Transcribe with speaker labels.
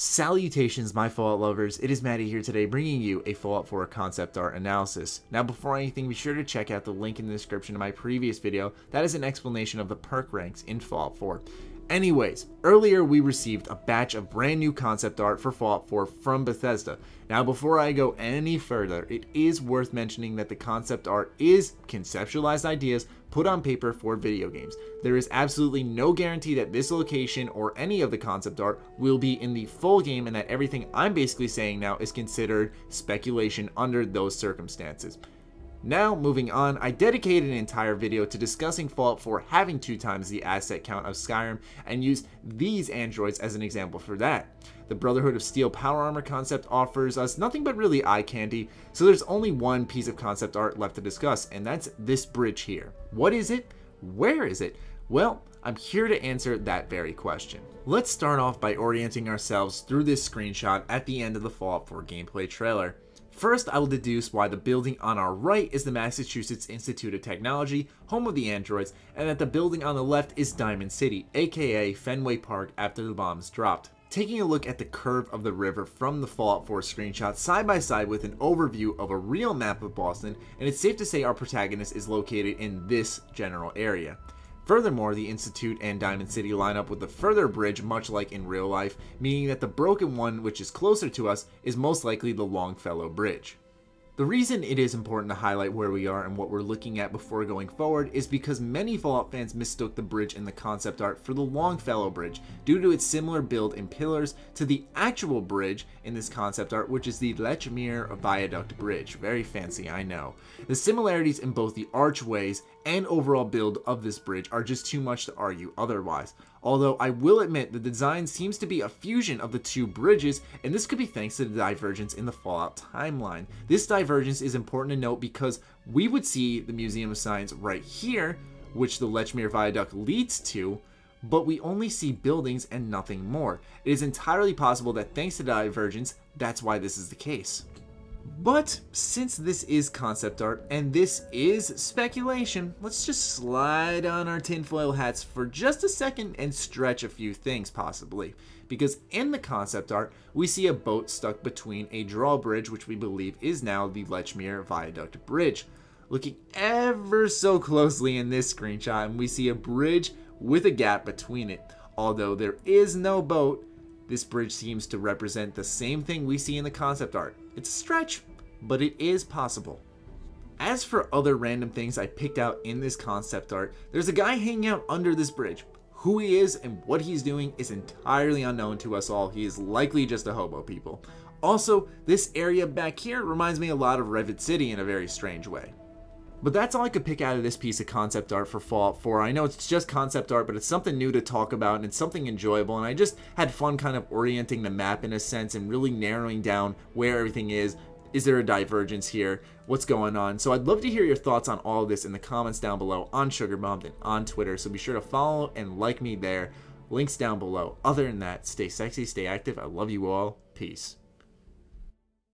Speaker 1: Salutations, my Fallout lovers. It is Matty here today, bringing you a Fallout 4 concept art analysis. Now, before anything, be sure to check out the link in the description of my previous video. That is an explanation of the perk ranks in Fallout 4. Anyways, earlier we received a batch of brand new concept art for Fallout 4 from Bethesda. Now, before I go any further, it is worth mentioning that the concept art is conceptualized ideas put on paper for video games. There is absolutely no guarantee that this location or any of the concept art will be in the full game, and that everything I'm basically saying now is considered speculation under those circumstances. Now, moving on, I dedicated an entire video to discussing Fallout 4 having 2 times the asset count of Skyrim, and used these androids as an example for that. The Brotherhood of Steel power armor concept offers us nothing but really eye candy, so there's only one piece of concept art left to discuss, and that's this bridge here. What is it? Where is it? Well, I'm here to answer that very question. Let's start off by orienting ourselves through this screenshot at the end of the Fallout 4 gameplay trailer. First, I will deduce why the building on our right is the Massachusetts Institute of Technology, home of the androids, and that the building on the left is Diamond City, aka Fenway Park after the bombs dropped. Taking a look at the curve of the river from the Fallout 4 screenshot side by side with an overview of a real map of Boston, and it's safe to say our protagonist is located in this general area. Furthermore, the Institute and Diamond City line up with the further bridge, much like in real life, meaning that the broken one, which is closer to us, is most likely the Longfellow Bridge. The reason it is important to highlight where we are and what we're looking at before going forward is because many Fallout fans mistook the bridge in the concept art for the Longfellow Bridge due to its similar build and pillars to the actual bridge in this concept art, which is the Lechmere Viaduct Bridge. Very fancy, I know. The similarities in both the archways and overall build of this bridge are just too much to argue otherwise. Although I will admit the design seems to be a fusion of the two bridges, and this could be thanks to the divergence in the Fallout timeline. This divergence is important to note because we would see the Museum of Science right here, which the Lechmere Viaduct leads to, but we only see buildings and nothing more. It is entirely possible that thanks to the divergence, that's why this is the case. But since this is concept art and this is speculation, let's just slide on our tinfoil hats for just a second and stretch a few things possibly. Because in the concept art, we see a boat stuck between a drawbridge, which we believe is now the Lechmere Viaduct Bridge. Looking ever so closely in this screenshot, and we see a bridge with a gap between it. Although there is no boat, this bridge seems to represent the same thing we see in the concept art. It's a stretch, but it is possible. As for other random things I picked out in this concept art, there's a guy hanging out under this bridge. Who he is and what he's doing is entirely unknown to us all. He is likely just a hobo, people. Also, this area back here reminds me a lot of Revit City in a very strange way. But that's all I could pick out of this piece of concept art for Fallout 4. I know it's just concept art, but it's something new to talk about and it's something enjoyable, and I just had fun kind of orienting the map in a sense and really narrowing down where everything is. Is there a divergence here? What's going on? So I'd love to hear your thoughts on all of this in the comments down below on SugarBombed and on Twitter, so be sure to follow and like me there. Links down below. Other than that, stay sexy, stay active. I love you all. Peace.